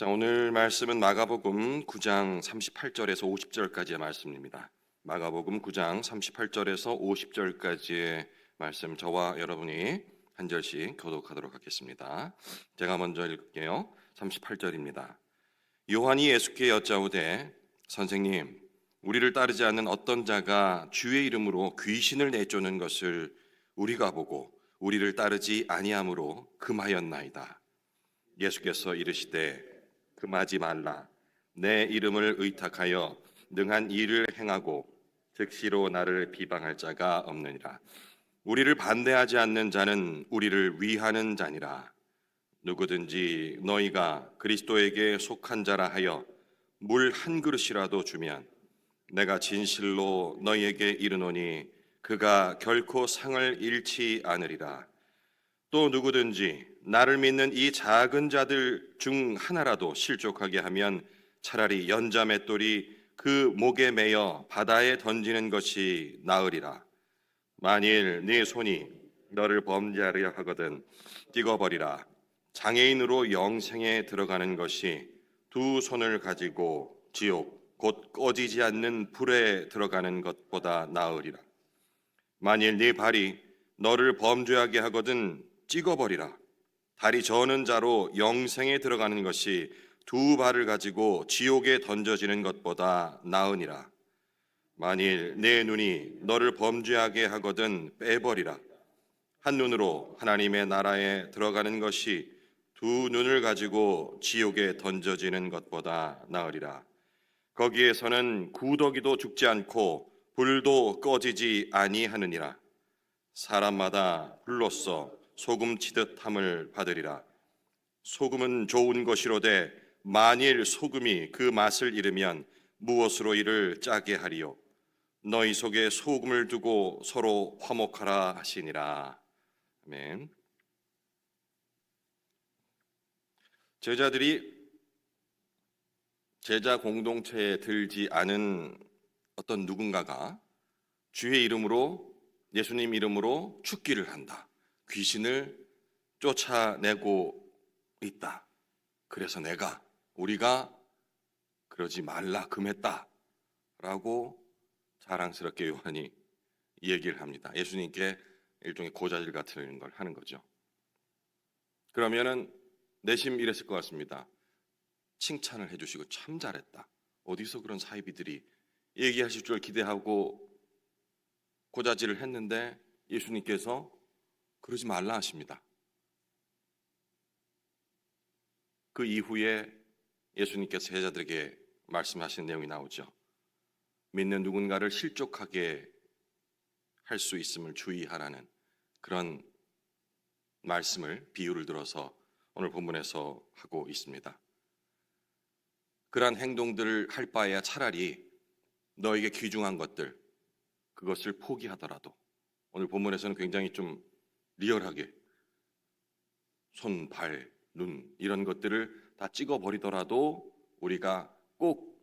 자, 오늘 말씀은 마가복음 9장 38절에서 50절까지의 말씀입니다. 마가복음 9장 38절에서 50절까지의 말씀, 저와 여러분이 한 절씩 교독하도록 하겠습니다. 제가 먼저 읽을게요. 38절입니다. 요한이 예수께 여짜오되, 선생님, 우리를 따르지 않는 어떤 자가 주의 이름으로 귀신을 내쫓는 것을 우리가 보고 우리를 따르지 아니함으로 금하였나이다. 예수께서 이르시되, 금하지 말라. 내 이름을 의탁하여 능한 일을 행하고 즉시로 나를 비방할 자가 없느니라. 우리를 반대하지 않는 자는 우리를 위하는 자니라. 누구든지 너희가 그리스도에게 속한 자라 하여 물 한 그릇이라도 주면 내가 진실로 너희에게 이르노니 그가 결코 상을 잃지 않으리라. 또 누구든지 나를 믿는 이 작은 자들 중 하나라도 실족하게 하면 차라리 연자 맷돌이 그 목에 매어 바다에 던지는 것이 나으리라. 만일 네 손이 너를 범죄하려 하거든 띠어버리라. 장애인으로 영생에 들어가는 것이 두 손을 가지고 지옥 곧 꺼지지 않는 불에 들어가는 것보다 나으리라. 만일 네 발이 너를 범죄하게 하거든 찍어버리라. 다리 저는 자로 영생에 들어가는 것이 두 발을 가지고 지옥에 던져지는 것보다 나으니라. 만일 내 눈이 너를 범죄하게 하거든 빼버리라. 한 눈으로 하나님의 나라에 들어가는 것이 두 눈을 가지고 지옥에 던져지는 것보다 나으리라. 거기에서는 구더기도 죽지 않고 불도 꺼지지 아니하느니라. 사람마다 불로써 소금 치듯 함을 받으리라. 소금은 좋은 것이로되 만일 소금이 그 맛을 잃으면 무엇으로 이를 짜게 하리요. 너희 속에 소금을 두고 서로 화목하라 하시니라. 아멘. 제자들이 제자 공동체에 들지 않은 어떤 누군가가 주의 이름으로, 예수님 이름으로 축기를 한다. 귀신을 쫓아내고 있다. 그래서 우리가 그러지 말라 금했다 라고 자랑스럽게 요한이 얘기를 합니다. 예수님께 일종의 고자질 같은 걸 하는 거죠. 그러면은 내심 이랬을 것 같습니다. 칭찬을 해주시고 참 잘했다. 어디서 그런 사이비들이 얘기하실 줄 기대하고 고자질을 했는데 예수님께서 그러지 말라 하십니다. 그 이후에 예수님께서 제자들에게 말씀하신 내용이 나오죠. 믿는 누군가를 실족하게 할 수 있음을 주의하라는 그런 말씀을, 비유를 들어서 오늘 본문에서 하고 있습니다. 그러한 행동들을 할 바에야 차라리 너에게 귀중한 것들, 그것을 포기하더라도, 오늘 본문에서는 굉장히 좀 리얼하게 손, 발, 눈 이런 것들을 다 찍어버리더라도 우리가 꼭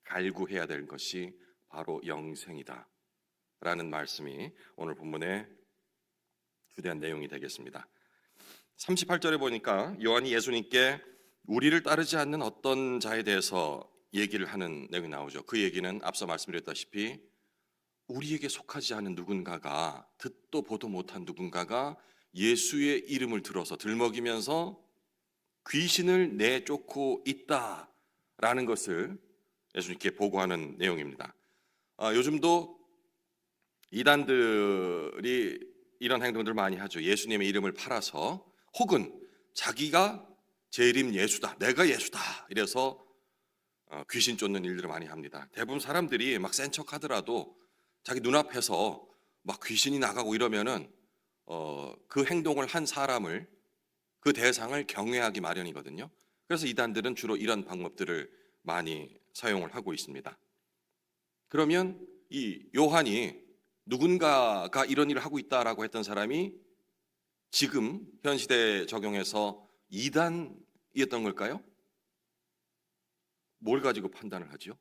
갈구해야 될 것이 바로 영생이다 라는 말씀이 오늘 본문의 주대한 내용이 되겠습니다. 38절에 보니까 요한이 예수님께 우리를 따르지 않는 어떤 자에 대해서 얘기를 하는 내용이 나오죠. 그 얘기는 앞서 말씀드렸다시피 우리에게 속하지 않은 누군가가, 듣도 보도 못한 누군가가 예수의 이름을 들어서 들먹이면서 귀신을 내쫓고 있다라는 것을 예수님께 보고하는 내용입니다. 요즘도 이단들이 이런 행동들을 많이 하죠. 예수님의 이름을 팔아서, 혹은 자기가 제 이름 예수다, 내가 예수다 이래서 귀신 쫓는 일들을 많이 합니다. 대부분 사람들이 막 센 척하더라도 자기 눈앞에서 막 귀신이 나가고 이러면은 그 행동을 한 사람을, 그 대상을 경외하기 마련이거든요. 그래서 이단들은 주로 이런 방법들을 많이 사용을 하고 있습니다. 그러면 이 요한이 누군가가 이런 일을 하고 있다라고 했던 사람이 지금 현 시대에 적용해서 이단이었던 걸까요? 뭘 가지고 판단을 하죠?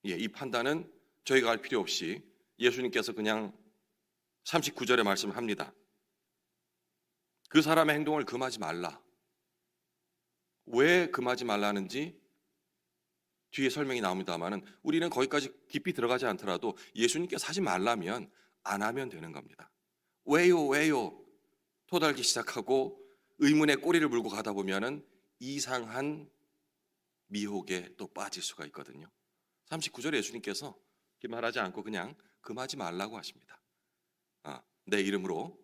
이 판단은 저희가 할 필요 없이 예수님께서 그냥 39절에 말씀을 합니다. 그 사람의 행동을 금하지 말라. 왜 금하지 말라는지 뒤에 설명이 나옵니다만은 우리는 거기까지 깊이 들어가지 않더라도 예수님께서 하지 말라면 안 하면 되는 겁니다. 왜요? 토달기 시작하고 의문의 꼬리를 물고 가다 보면은 이상한 미혹에 또 빠질 수가 있거든요. 39절에 예수님께서 이렇게 말하지 않고 그냥 금하지 말라고 하십니다. 내 이름으로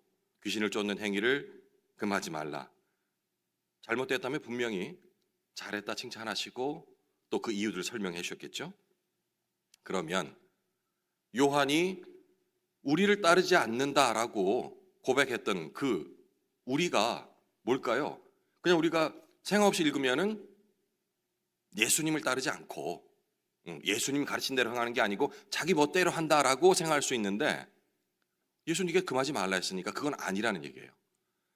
귀신을 쫓는 행위를 금하지 말라. 잘못됐다면 분명히 잘했다 칭찬하시고 또 그 이유들을 설명해 주셨겠죠. 그러면 요한이 우리를 따르지 않는다라고 고백했던 그 우리가 뭘까요? 그냥 우리가 생각 없이 읽으면은 예수님을 따르지 않고 예수님 가르친 대로 행하는 게 아니고 자기 멋대로 한다라고 생각할 수 있는데 예수님께 금하지 말라 했으니까 그건 아니라는 얘기예요.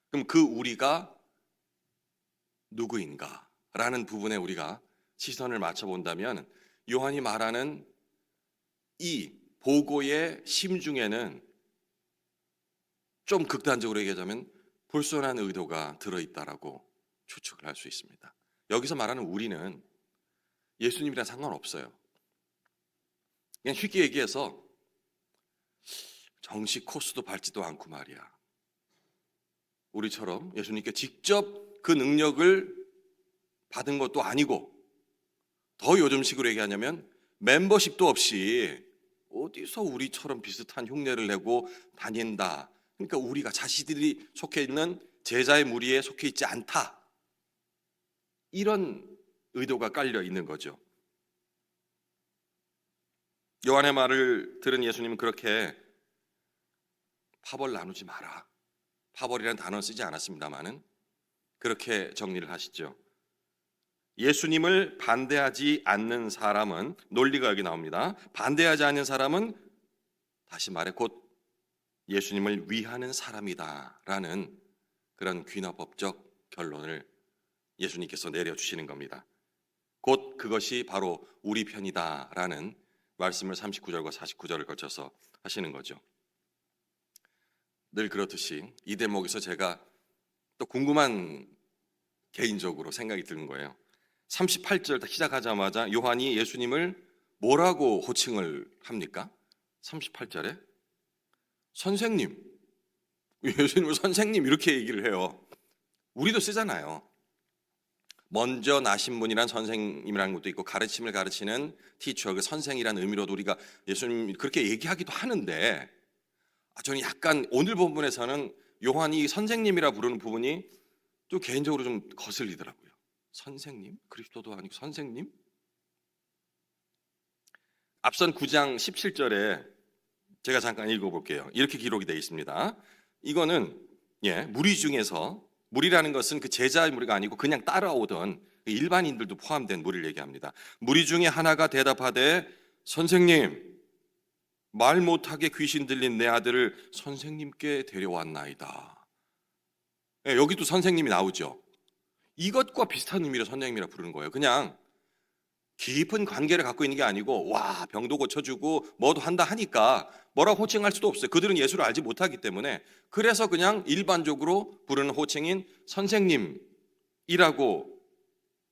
그럼 그 우리가 누구인가? 라는 부분에 우리가 시선을 맞춰본다면 요한이 말하는 이 보고의 심중에는 좀 극단적으로 얘기하자면 불순한 의도가 들어있다라고 추측을 할 수 있습니다. 여기서 말하는 우리는 예수님이랑 상관없어요. 그냥 쉽게 얘기해서 정식 코스도 밟지도 않고 말이야. 우리처럼 예수님께 직접 그 능력을 받은 것도 아니고 더 요즘식으로 얘기하냐면 멤버십도 없이 어디서 우리처럼 비슷한 흉내를 내고 다닌다. 그러니까 우리가 자신들이 속해 있는 제자의 무리에 속해 있지 않다. 이런 의도가 깔려 있는 거죠. 요한의 말을 들은 예수님은 그렇게 파벌 나누지 마라. 파벌이라는 단어는 쓰지 않았습니다만은 그렇게 정리를 하시죠. 예수님을 반대하지 않는 사람은 논리가 여기 나옵니다. 반대하지 않는 사람은 다시 말해 곧 예수님을 위하는 사람이다라는 그런 귀납법적 결론을 예수님께서 내려주시는 겁니다. 곧 그것이 바로 우리 편이다라는 말씀을 39절과 49절을 거쳐서 하시는 거죠. 늘 그렇듯이 이 대목에서 제가 또 궁금한 개인적으로 생각이 드는 거예요. 38절 시작하자마자 요한이 예수님을 뭐라고 호칭을 합니까? 38절에 선생님, 예수님을 선생님 이렇게 얘기를 해요. 우리도 쓰잖아요. 먼저 나신 분이란 선생님이라는 것도 있고 가르침을 가르치는 티처, 그 선생이라는 의미로도 우리가 예수님 그렇게 얘기하기도 하는데 저는 약간 오늘 본문에서는 요한이 선생님이라 부르는 부분이 좀 개인적으로 좀 거슬리더라고요. 선생님? 그리스도도 아니고 선생님? 앞선 9장 17절에 제가 잠깐 읽어볼게요. 이렇게 기록이 되어 있습니다. 이거는 무리 중에서 무리라는 것은 그 제자의 무리가 아니고 그냥 따라오던 일반인들도 포함된 무리를 얘기합니다. 무리 중에 하나가 대답하되 선생님 말 못하게 귀신 들린 내 아들을 선생님께 데려왔나이다. 여기도 선생님이 나오죠. 이것과 비슷한 의미로 선생님이라 부르는 거예요. 그냥 깊은 관계를 갖고 있는 게 아니고 와 병도 고쳐주고 뭐도 한다 하니까 뭐라고 호칭할 수도 없어요. 그들은 예수를 알지 못하기 때문에 그래서 그냥 일반적으로 부르는 호칭인 선생님이라고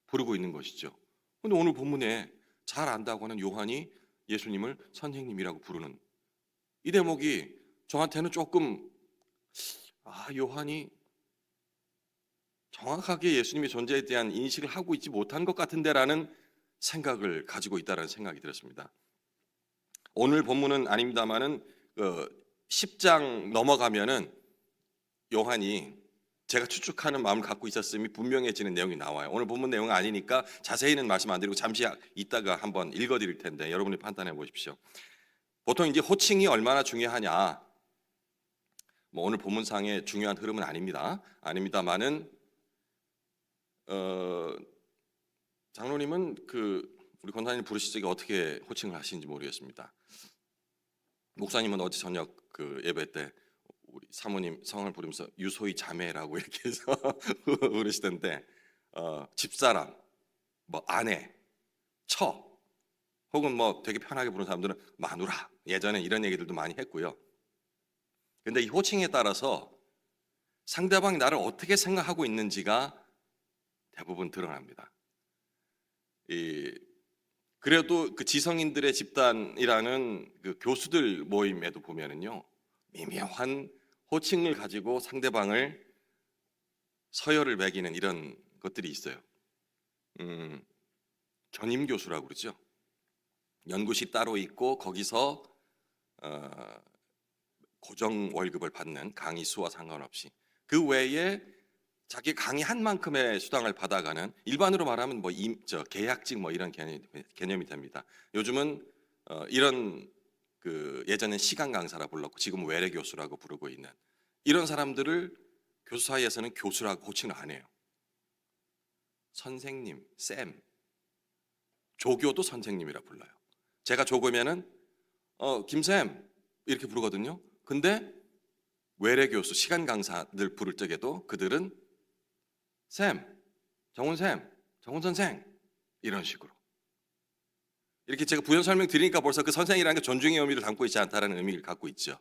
부르고 있는 것이죠. 그런데 오늘 본문에 잘 안다고 하는 요한이 예수님을 선생님이라고 부르는 이 대목이 저한테는 조금 요한이 정확하게 예수님의 존재에 대한 인식을 하고 있지 못한 것 같은데라는 생각을 가지고 있다는 생각이 들었습니다. 오늘 본문은 아닙니다만은 10장 넘어가면은 요한이 제가 추측하는 마음을 갖고 있었음이 분명해지는 내용이 나와요. 오늘 본문 내용은 아니니까 자세히는 말씀 안 드리고 잠시 이따가 한번 읽어드릴 텐데 여러분이 판단해 보십시오. 보통 이제 호칭이 얼마나 중요하냐? 뭐 오늘 본문상의 중요한 흐름은 아닙니다만은 장로님은 우리 권사님 부르실 적에 어떻게 호칭을 하시는지 모르겠습니다. 목사님은 어제 저녁 예배 때 우리 사모님 성을 부르면서 유소희 자매라고 이렇게 해서 부르시던데 집사람, 뭐 아내, 처 혹은 뭐 되게 편하게 부르는 사람들은 마누라 예전에 이런 얘기들도 많이 했고요. 근데 이 호칭에 따라서 상대방이 나를 어떻게 생각하고 있는지가 대부분 드러납니다. 그래도 그 지성인들의 집단이라는 그 교수들 모임에도 보면은요, 미묘한 호칭을 가지고 상대방을 서열을 매기는 이런 것들이 있어요. 전임 교수라고 그러죠. 연구실 따로 있고 거기서 고정 월급을 받는 강의 수와 상관없이 그 외에 자기 강의한 만큼의 수당을 받아가는, 일반으로 말하면 뭐 계약직 뭐 이런 개념이 됩니다. 요즘은 이런 그 예전엔 시간 강사라 불렀고 지금은 외래 교수라고 부르고 있는 이런 사람들을 교수 사이에서는 교수라고 호칭을 안 해요. 선생님, 쌤, 조교도 선생님이라 불러요. 제가 조교면은 김쌤 이렇게 부르거든요. 근데 외래 교수, 시간 강사들 부를 적에도 그들은 쌤, 정훈 선생 이런 식으로. 이렇게 제가 부연 설명 드리니까 벌써 그 선생이라는 게 존중의 의미를 담고 있지 않다라는 의미를 갖고 있죠.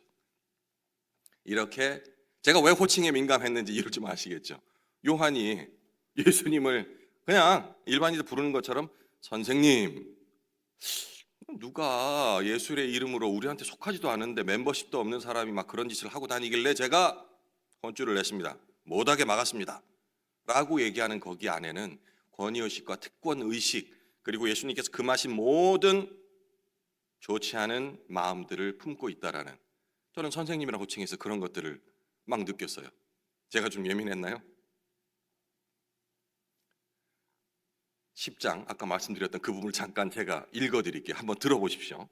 이렇게 제가 왜 호칭에 민감했는지 이유를 좀 아시겠죠. 요한이 예수님을 그냥 일반인들 부르는 것처럼 선생님, 누가 예수의 이름으로 우리한테 속하지도 않은데 멤버십도 없는 사람이 막 그런 짓을 하고 다니길래 제가 혼쭐을 냈습니다. 못하게 막았습니다. 라고 얘기하는 거기 안에는 권위의식과 특권의식, 그리고 예수님께서 금하신 모든 좋지 않은 마음들을 품고 있다라는, 저는 선생님이라고 호칭해서 그런 것들을 막 느꼈어요. 제가 좀 예민했나요? 10장 아까 말씀드렸던 그 부분을 잠깐 제가 읽어드릴게요. 한번 들어보십시오.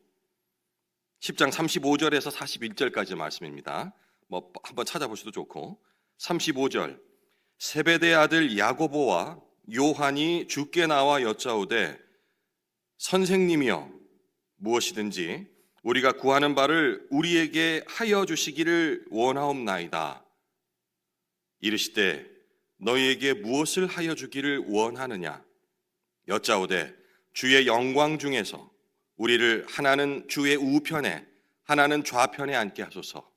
10장 35절에서 41절까지 말씀입니다. 뭐 한번 찾아보셔도 좋고, 35절 세베대의 아들 야고보와 요한이 주께 나와 여짜오되 선생님이여 무엇이든지 우리가 구하는 바를 우리에게 하여 주시기를 원하옵나이다. 이르시되 너희에게 무엇을 하여 주기를 원하느냐? 여짜오되 주의 영광 중에서 우리를 하나는 주의 우편에 하나는 좌편에 앉게 하소서.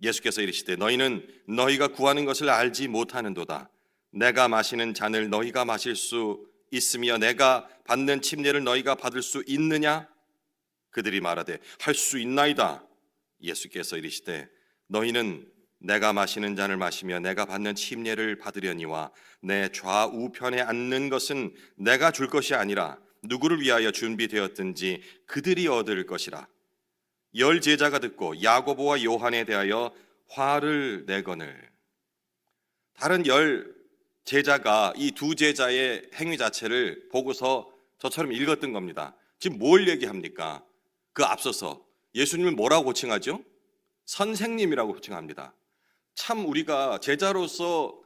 예수께서 이르시되 너희는 너희가 구하는 것을 알지 못하는도다. 내가 마시는 잔을 너희가 마실 수 있으며 내가 받는 침례를 너희가 받을 수 있느냐? 그들이 말하되 할 수 있나이다. 예수께서 이르시되 너희는 내가 마시는 잔을 마시며 내가 받는 침례를 받으려니와 내 좌우편에 앉는 것은 내가 줄 것이 아니라 누구를 위하여 준비되었든지 그들이 얻을 것이라. 열 제자가 듣고 야고보와 요한에 대하여 화를 내거늘. 다른 열 제자가 이 두 제자의 행위 자체를 보고서 저처럼 읽었던 겁니다. 지금 뭘 얘기합니까? 그 앞서서 예수님을 뭐라고 호칭하죠? 선생님이라고 호칭합니다. 참 우리가 제자로서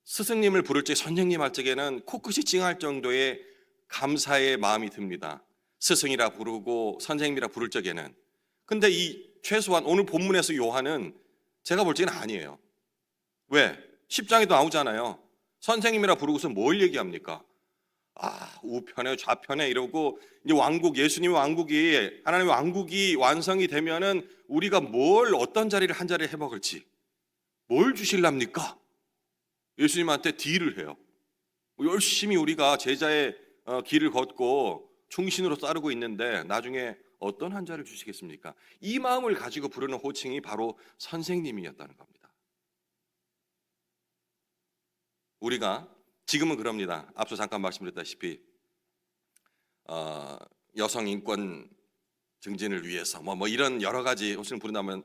스승님을 부를 때, 선생님 할 적에는 코끝이 찡할 정도의 감사의 마음이 듭니다. 스승이라 부르고 선생님이라 부를 적에는. 근데 이 최소한 오늘 본문에서 요한은 제가 볼 적에는 아니에요. 왜? 10장에도 나오잖아요. 선생님이라 부르고서 뭘 얘기합니까? 우편에 좌편에 이러고, 이제 왕국, 예수님의 왕국이, 하나님의 왕국이 완성이 되면은 우리가 어떤 자리를 한 자리에 해먹을지 뭘 주실랍니까? 예수님한테 딜을 해요. 열심히 우리가 제자의 길을 걷고 충신으로 따르고 있는데 나중에 어떤 한 자를 주시겠습니까? 이 마음을 가지고 부르는 호칭이 바로 선생님이었다는 겁니다. 우리가 지금은 그럽니다. 앞서 잠깐 말씀드렸다시피 여성 인권 증진을 위해서 뭐 이런 여러 가지 호칭을 부른다면,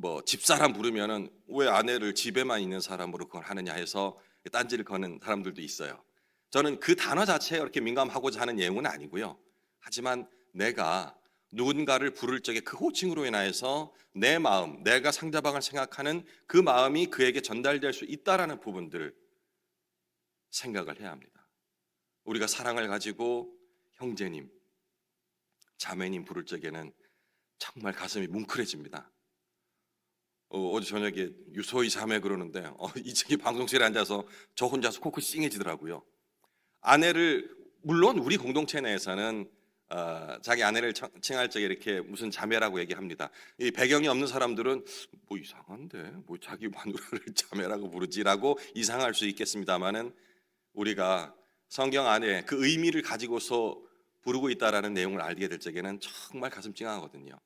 뭐 집사람 부르면은 왜 아내를 집에만 있는 사람으로 그걸 하느냐 해서 딴지를 거는 사람들도 있어요. 저는 그 단어 자체에 그렇게 민감하고자 하는 내용은 아니고요. 하지만 내가 누군가를 부를 적에 그 호칭으로 인하여서 내 마음, 내가 상대방을 생각하는 그 마음이 그에게 전달될 수 있다라는 부분들을 생각을 해야 합니다. 우리가 사랑을 가지고 형제님, 자매님 부를 적에는 정말 가슴이 뭉클해집니다. 어제 저녁에 유소희 자매 그러는데 이쪽에 방송실에 앉아서 저 혼자서 코끝이 찡해지더라고요. 아내를, 물론 우리 공동체 내에서는 자기 아내를 칭할 적에 이렇게 무슨 자매라고 얘기합니다. 이 배경이 없는 사람들은 뭐 이상한데 뭐 자기 마누라를 자매라고 부르지라고 이상할 수 있겠습니다만은, 우리가 성경 안에 그 의미를 가지고서 부르고 있다라는 내용을 알게 될 적에는 정말 가슴 찡하거든요.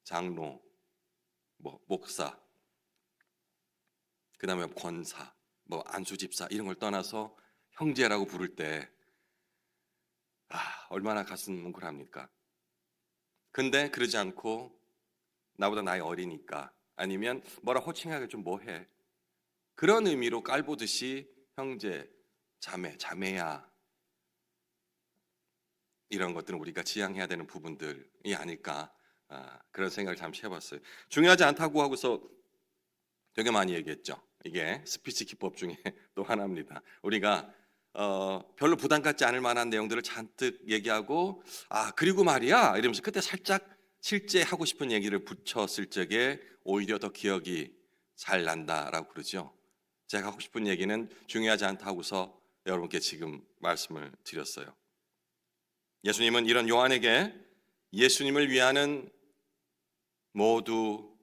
장로, 목사, 그 다음에 권사, 안수집사 이런 걸 떠나서 형제라고 부를 때 얼마나 가슴 뭉클합니까? 근데 그러지 않고 나보다 나이 어리니까, 아니면 뭐라 호칭하기 좀 뭐해, 그런 의미로 깔보듯이 형제, 자매야, 이런 것들은 우리가 지향해야 되는 부분들이 아닐까, 그런 생각을 잠시 해봤어요. 중요하지 않다고 하고서 되게 많이 얘기했죠. 이게 스피치 기법 중에 또 하나입니다. 우리가 별로 부담 갖지 않을 만한 내용들을 잔뜩 얘기하고, 그리고 말이야 이러면서 그때 살짝 실제 하고 싶은 얘기를 붙였을 적에 오히려 더 기억이 잘 난다라고 그러죠. 제가 하고 싶은 얘기는 중요하지 않다고서 여러분께 지금 말씀을 드렸어요. 예수님은 이런 요한에게 예수님을 위하는 모두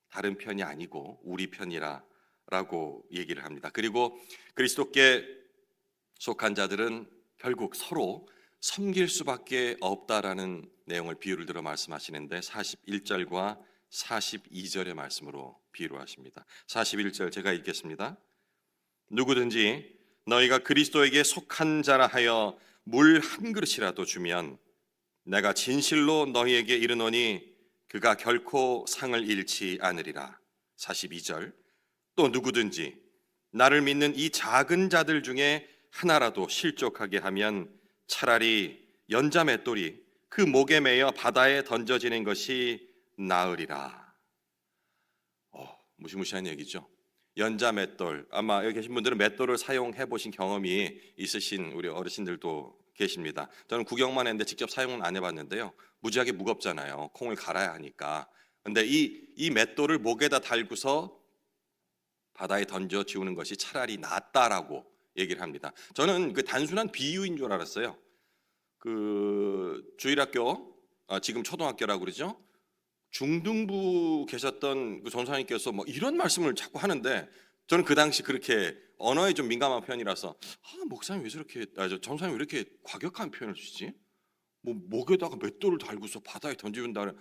다른 편이 아니고 우리 편이라고 얘기를 합니다. 그리고 그리스도께 속한 자들은 결국 서로 섬길 수밖에 없다라는 내용을 비유를 들어 말씀하시는데, 41절과 42절의 말씀으로 비유를 하십니다. 41절 제가 읽겠습니다. 누구든지 너희가 그리스도에게 속한 자라 하여 물 한 그릇이라도 주면 내가 진실로 너희에게 이르노니 그가 결코 상을 잃지 않으리라. 42절, 또 누구든지 나를 믿는 이 작은 자들 중에 하나라도 실족하게 하면 차라리 연자 맷돌이 그 목에 매여 바다에 던져지는 것이 나으리라. 무시무시한 얘기죠. 연자 맷돌, 아마 여기 계신 분들은 맷돌을 사용해 보신 경험이 있으신 우리 어르신들도 계십니다. 저는 구경만 했는데 직접 사용은 안 해봤는데요. 무지하게 무겁잖아요. 콩을 갈아야 하니까. 근데 이 맷돌을 목에다 달고서 바다에 던져 지우는 것이 차라리 낫다라고 얘기를 합니다. 저는 그 단순한 비유인 줄 알았어요. 그 주일학교, 지금 초등학교라고 그러죠. 중등부 계셨던 그 전사님께서 이런 말씀을 자꾸 하는데, 저는 그 당시 그렇게 언어에 좀 민감한 편이라서 목사님 왜 저렇게, 전사님 왜 이렇게 과격한 표현을 쓰지? 목에다가 맷돌을 달고서 바다에 던지는다,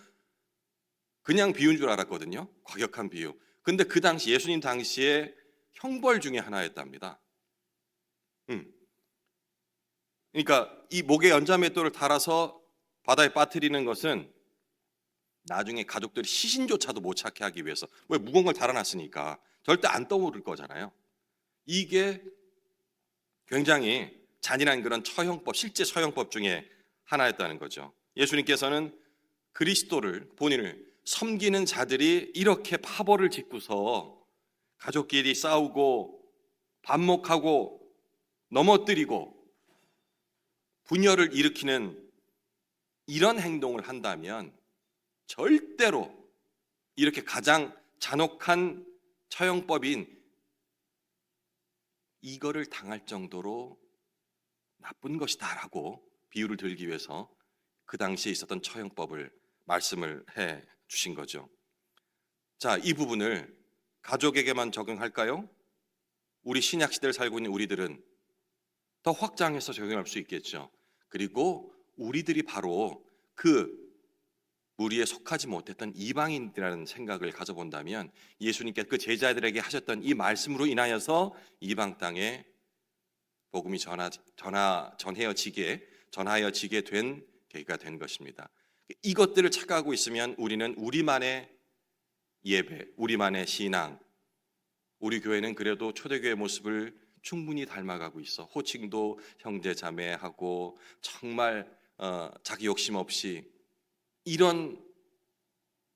그냥 비유인 줄 알았거든요. 과격한 비유. 근데 그 당시 예수님 당시에 형벌 중에 하나였답니다. 그러니까 이 목에 연자 맷돌을 달아서 바다에 빠뜨리는 것은 나중에 가족들이 시신조차도 못 찾게 하기 위해서, 왜 무거운 걸 달아놨으니까 절대 안 떠오를 거잖아요. 이게 굉장히 잔인한 그런 처형법, 실제 처형법 중에 하나였다는 거죠. 예수님께서는 그리스도를, 본인을 섬기는 자들이 이렇게 파벌을 짓고서 가족끼리 싸우고 반목하고 넘어뜨리고 분열을 일으키는 이런 행동을 한다면 절대로 이렇게 가장 잔혹한 처형법인 이거를 당할 정도로 나쁜 것이다라고 비유를 들기 위해서 그 당시에 있었던 처형법을 말씀을 해 주신 거죠. 자, 이 부분을 가족에게만 적용할까요? 우리 신약 시대를 살고 있는 우리들은 더 확장해서 적용할 수 있겠죠. 그리고 우리들이 바로 그 무리에 속하지 못했던 이방인이라는 생각을 가져본다면, 예수님께서 그 제자들에게 하셨던 이 말씀으로 인하여서 이방 땅에 복음이 전하여지게 된 계기가 된 것입니다. 이것들을 착각하고 있으면 우리는 우리만의 예배, 우리만의 신앙, 우리 교회는 그래도 초대교회 모습을 충분히 닮아가고 있어, 호칭도 형제 자매하고 정말 자기 욕심 없이, 이런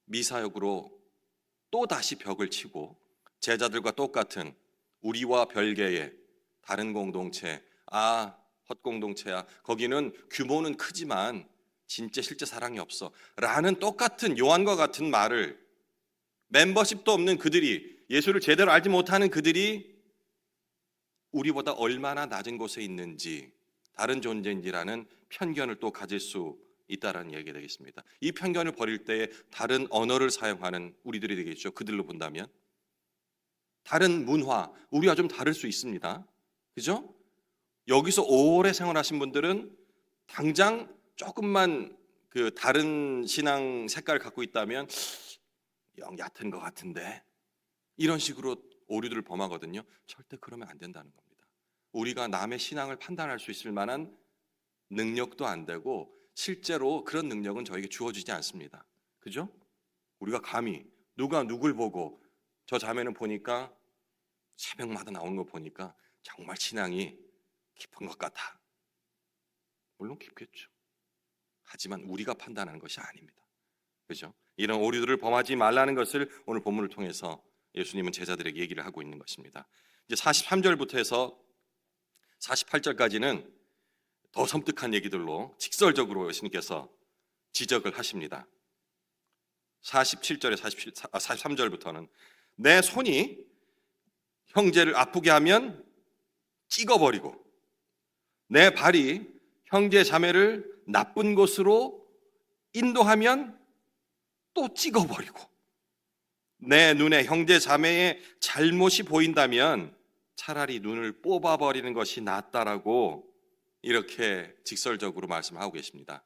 미사역으로 또 다시 벽을 치고 제자들과 똑같은 우리와 별개의 다른 공동체, 헛공동체야, 거기는 규모는 크지만 진짜 실제 사랑이 없어 라는 똑같은 요한과 같은 말을, 멤버십도 없는 그들이, 예수를 제대로 알지 못하는 그들이 우리보다 얼마나 낮은 곳에 있는지, 다른 존재인지라는 편견을 또 가질 수 있다라는 얘기가 되겠습니다. 이 편견을 버릴 때에 다른 언어를 사용하는 우리들이 되겠죠. 그들로 본다면 다른 문화, 우리와 좀 다를 수 있습니다. 그죠? 여기서 오래 생활하신 분들은 당장 조금만 그 다른 신앙 색깔을 갖고 있다면 영 얕은 것 같은데, 이런 식으로 오류들을 범하거든요. 절대 그러면 안 된다는 겁니다. 우리가 남의 신앙을 판단할 수 있을 만한 능력도 안 되고 실제로 그런 능력은 저에게 주어지지 않습니다. 그죠? 우리가 감히 누가 누굴 보고 저 자매는 보니까 새벽마다 나오는 거 보니까 정말 신앙이 깊은 것 같아. 물론 깊겠죠. 하지만 우리가 판단하는 것이 아닙니다. 그죠? 이런 오류들을 범하지 말라는 것을 오늘 본문을 통해서 예수님은 제자들에게 얘기를 하고 있는 것입니다. 이제 43절부터 해서 48절까지는 더 섬뜩한 얘기들로 직설적으로 예수님께서 지적을 하십니다. 47절에 43절부터는 내 손이 형제를 아프게 하면 찍어버리고 내 발이 형제 자매를 나쁜 곳으로 인도하면 또 찍어버리고 내 눈에 형제 자매의 잘못이 보인다면 차라리 눈을 뽑아버리는 것이 낫다라고 이렇게 직설적으로 말씀하고 계십니다.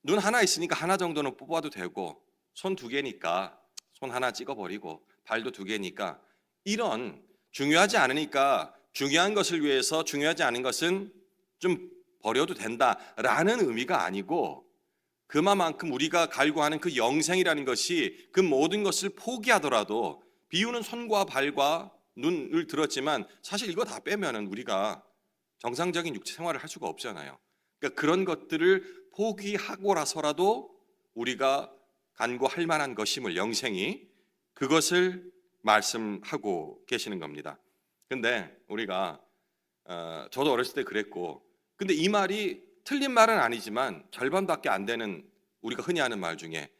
눈 하나 있으니까 하나 정도는 뽑아도 되고 손 두 개니까 손 하나 찍어버리고 발도 두 개니까 이런 중요하지 않으니까 중요한 것을 위해서 중요하지 않은 것은 좀 버려도 된다라는 의미가 아니고 그만큼 우리가 갈구하는 그 영생이라는 것이 그 모든 것을 포기하더라도 비유는 손과 발과 눈을 들었지만 사실 이거 다 빼면은 우리가 정상적인 육체 생활을 할 수가 없잖아요. 그러니까 그런 것들을 포기하고라서라도 우리가 간구할 만한 것임을 영생이 그것을 말씀하고 계시는 겁니다. 근데 우리가 저도 어렸을 때 그랬고 근데 이 말이 틀린 말은 아니지만 절반밖에 안 되는 우리가 흔히 하는 말 중에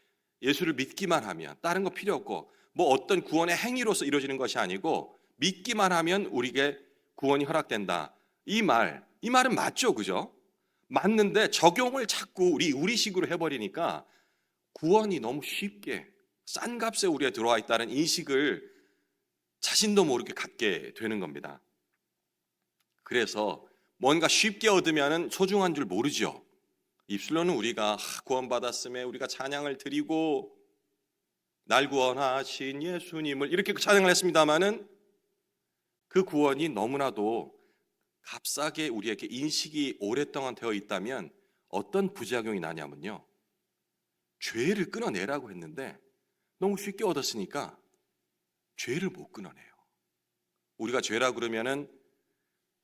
예수를 믿기만 하면 다른 거 필요 없고 뭐 어떤 구원의 행위로서 이루어지는 것이 아니고 믿기만 하면 우리에게 구원이 허락된다. 이 말은 맞죠, 그죠? 맞는데 적용을 자꾸 우리식으로 해버리니까 구원이 너무 쉽게 싼 값에 우리에 들어와 있다는 인식을 자신도 모르게 갖게 되는 겁니다. 그래서 뭔가 쉽게 얻으면 소중한 줄 모르죠. 입술로는 우리가 구원받았음에 우리가 찬양을 드리고 날 구원하신 예수님을 이렇게 찬양을 했습니다마는 그 구원이 너무나도 값싸게 우리에게 인식이 오랫동안 되어 있다면 어떤 부작용이 나냐면요, 죄를 끊어내라고 했는데 너무 쉽게 얻었으니까 죄를 못 끊어내요. 우리가 죄라 그러면은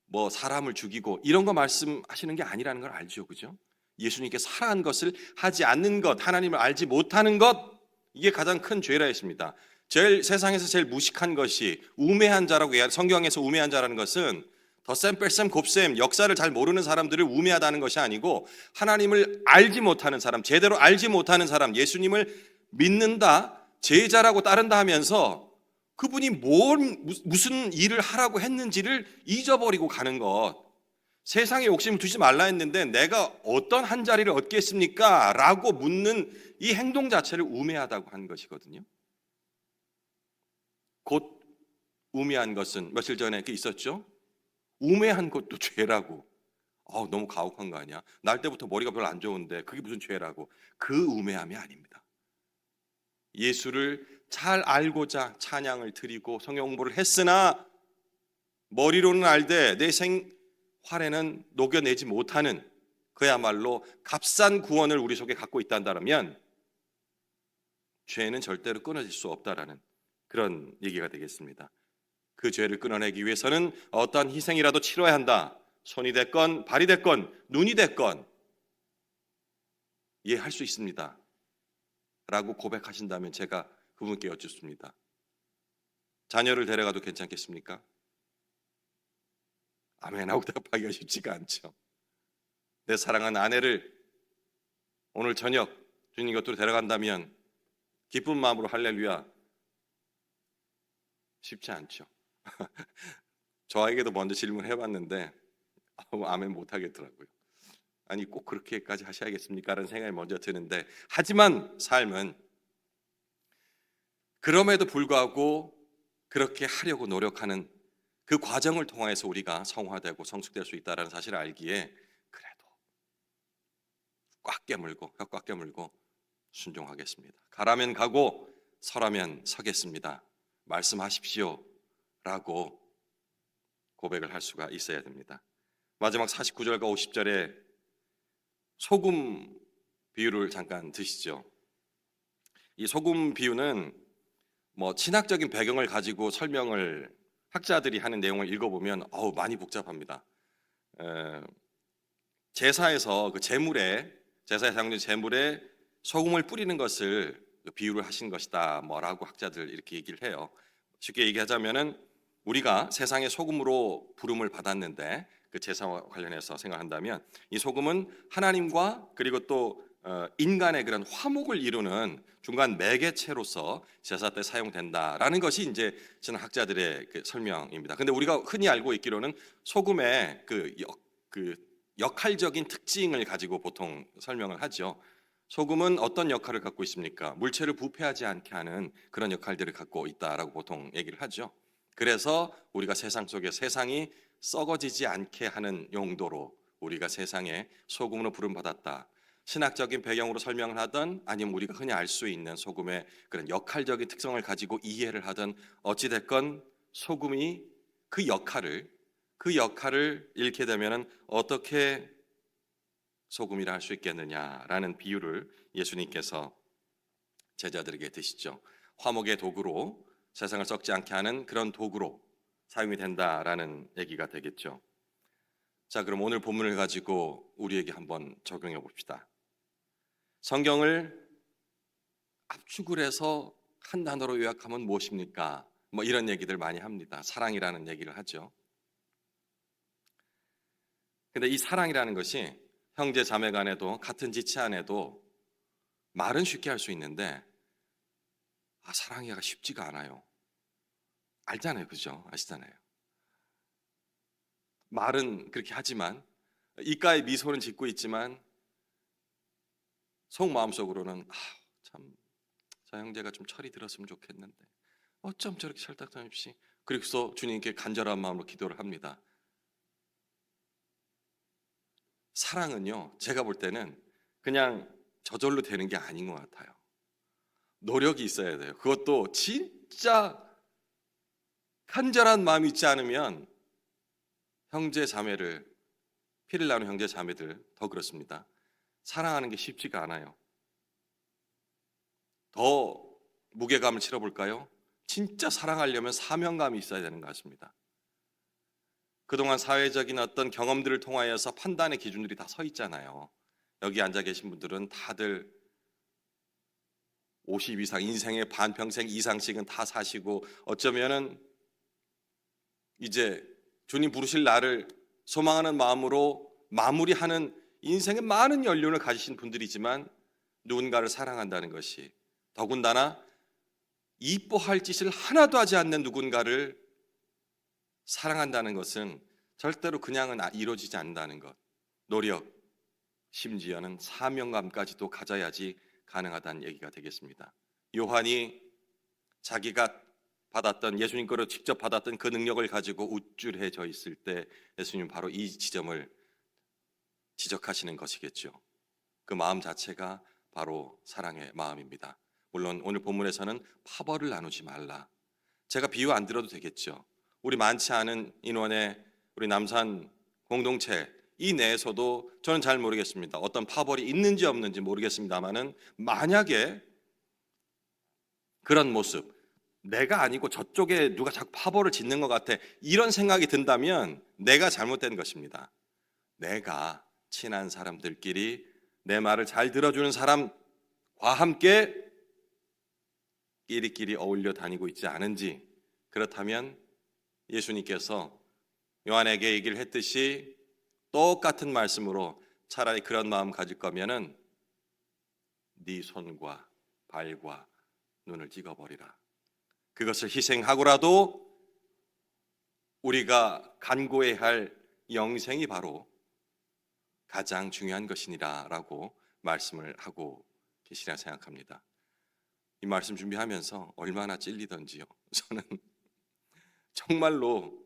뭐 사람을 죽이고 이런 거 말씀하시는 게 아니라는 걸 알죠, 그죠? 예수님께 사랑한 것을 하지 않는 것, 하나님을 알지 못하는 것, 이게 가장 큰 죄라 했습니다. 세상에서 제일 무식한 것이 우매한 자라고 성경에서 우매한 자라는 것은 덧셈 뺄셈 곱셈 역사를 잘 모르는 사람들을 우매하다는 것이 아니고 하나님을 알지 못하는 사람, 제대로 알지 못하는 사람, 예수님을 믿는다, 제자라고 따른다 하면서 그분이 무슨 일을 하라고 했는지를 잊어버리고 가는 것. 세상에 욕심을 두지 말라 했는데 내가 어떤 한 자리를 얻겠습니까? 라고 묻는 이 행동 자체를 우매하다고 한 것이거든요. 곧 우매한 것은 며칠 전에 있었죠. 우매한 것도 죄라고. 너무 가혹한 거 아니야? 날 때부터 머리가 별로 안 좋은데 그게 무슨 죄라고. 그 우매함이 아닙니다. 예수를 잘 알고자 찬양을 드리고 성경 공부를 했으나 머리로는 알되 내 생활에는 녹여내지 못하는 그야말로 값싼 구원을 우리 속에 갖고 있다면 죄는 절대로 끊어질 수 없다라는 그런 얘기가 되겠습니다. 그 죄를 끊어내기 위해서는 어떠한 희생이라도 치러야 한다. 손이 됐건 발이 됐건 눈이 됐건 이해할 수 있습니다 라고 고백하신다면 제가 그분께 여쭙습니다. 자녀를 데려가도 괜찮겠습니까? 아멘하고 답하기가 쉽지가 않죠. 내 사랑하는 아내를 오늘 저녁 주님 곁으로 데려간다면 기쁜 마음으로 할렐루야, 쉽지 않죠. 저에게도 먼저 질문을 해봤는데 아멘 못하겠더라고요. 아니 꼭 그렇게까지 하셔야겠습니까? 라는 생각이 먼저 드는데, 하지만 삶은 그럼에도 불구하고 그렇게 하려고 노력하는 그 과정을 통해서 우리가 성화되고 성숙될 수 있다는 사실을 알기에 그래도 혀 꽉 깨물고 순종하겠습니다. 가라면 가고 서라면 서겠습니다. 말씀하십시오 라고 고백을 할 수가 있어야 됩니다. 마지막 49절과 50절에 소금 비유를 잠깐 드시죠. 이 소금 비유는 신학적인 배경을 가지고 설명을 학자들이 하는 내용을 읽어보면 많이 복잡합니다. 제사에서 제사에 사용된 제물에 소금을 뿌리는 것을 비유를 하신 것이다 라고 학자들 이렇게 얘기를 해요. 쉽게 얘기하자면은 우리가 세상의 소금으로 부름을 받았는데 그 제사와 관련해서 생각한다면 이 소금은 하나님과 그리고 또 인간의 그런 화목을 이루는 중간 매개체로서 제사 때 사용된다라는 것이 이제 저는 학자들의 그 설명입니다. 근데 우리가 흔히 알고 있기로는 소금의 그 역할적인 특징을 가지고 보통 설명을 하죠. 소금은 어떤 역할을 갖고 있습니까? 물체를 부패하지 않게 하는 그런 역할들을 갖고 있다라고 보통 얘기를 하죠. 그래서 우리가 세상 속에 세상이 썩어지지 않게 하는 용도로 우리가 세상에 소금으로 부름받았다. 신학적인 배경으로 설명을 하든 아니면 우리가 흔히 알 수 있는 소금의 그런 역할적인 특성을 가지고 이해를 하든 어찌됐건 소금이 그 역할을 잃게 되면은 어떻게 소금이라 할 수 있겠느냐라는 비유를 예수님께서 제자들에게 드시죠. 화목의 도구로 세상을 썩지 않게 하는 그런 도구로 사용이 된다라는 얘기가 되겠죠. 자, 그럼 오늘 본문을 가지고 우리에게 한번 적용해 봅시다. 성경을 압축을 해서 한 단어로 요약하면 무엇입니까? 이런 얘기들 많이 합니다. 사랑이라는 얘기를 하죠. 근데 이 사랑이라는 것이 형제 자매 간에도 같은 지체 안에도 말은 쉽게 할 수 있는데 사랑하기가 쉽지가 않아요. 알잖아요. 그죠? 아시잖아요. 말은 그렇게 하지만 입가에 미소는 짓고 있지만 속마음속으로는 참 저 형제가 좀 철이 들었으면 좋겠는데 어쩜 저렇게 철딱서니 없이 그래서 주님께 간절한 마음으로 기도를 합니다. 사랑은요, 제가 볼 때는 그냥 저절로 되는 게 아닌 것 같아요. 노력이 있어야 돼요. 그것도 진짜 간절한 마음이 있지 않으면 형제 자매를 피를 나눈 형제 자매들 더 그렇습니다. 사랑하는 게 쉽지가 않아요. 더 무게감을 치러볼까요? 진짜 사랑하려면 사명감이 있어야 되는 것 같습니다. 그동안 사회적인 어떤 경험들을 통하여서 판단의 기준들이 다 서 있잖아요. 여기 앉아 계신 분들은 다들 50 이상, 인생의 반평생 이상씩은 다 사시고 어쩌면은 이제 주님 부르실 날을 소망하는 마음으로 마무리하는 인생의 많은 연륜을 가지신 분들이지만 누군가를 사랑한다는 것이 더군다나 이뻐할 짓을 하나도 하지 않는 누군가를 사랑한다는 것은 절대로 그냥은 이루어지지 않는다는 것. 노력, 심지어는 사명감까지도 가져야지 가능하다는 얘기가 되겠습니다. 요한이 자기가 받았던 예수님 거로 직접 받았던 그 능력을 가지고 우쭐해져 있을 때 예수님 바로 이 지점을 지적하시는 것이겠죠. 그 마음 자체가 바로 사랑의 마음입니다. 물론 오늘 본문에서는 파벌을 나누지 말라. 제가 비유 안 들어도 되겠죠. 우리 많지 않은 인원의 우리 남산 공동체 이 내에서도 저는 잘 모르겠습니다. 어떤 파벌이 있는지 없는지 모르겠습니다만은 만약에 그런 모습, 내가 아니고 저쪽에 누가 자꾸 파벌을 짓는 것 같아 이런 생각이 든다면 내가 잘못된 것입니다. 내가 친한 사람들끼리 내 말을 잘 들어주는 사람과 함께 끼리끼리 어울려 다니고 있지 않은지, 그렇다면 예수님께서 요한에게 얘기를 했듯이 똑같은 말씀으로 차라리 그런 마음 가질 거면은 네 손과 발과 눈을 찍어버리라. 그것을 희생하고라도 우리가 간구해야 할 영생이 바로 가장 중요한 것이니라 라고 말씀을 하고 계시라 생각합니다. 이 말씀 준비하면서 얼마나 찔리던지요. 저는 정말로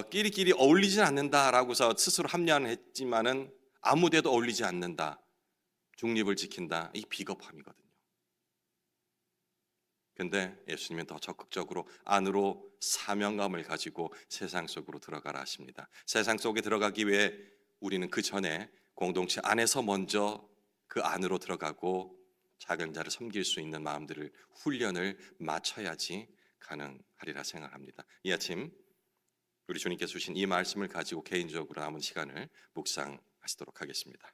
끼리끼리 어울리진 않는다라고서 스스로 합리화는 했지만은 아무데도 어울리지 않는다. 중립을 지킨다. 이 비겁함이거든요. 근데 예수님은 더 적극적으로 안으로 사명감을 가지고 세상 속으로 들어가라 하십니다. 세상 속에 들어가기 위해 우리는 그 전에 공동체 안에서 먼저 그 안으로 들어가고 작은 자를 섬길 수 있는 마음들을 훈련을 마쳐야지 가능하리라 생각합니다. 이 아침 우리 주님께서 주신 이 말씀을 가지고 개인적으로 남은 시간을 묵상하시도록 하겠습니다.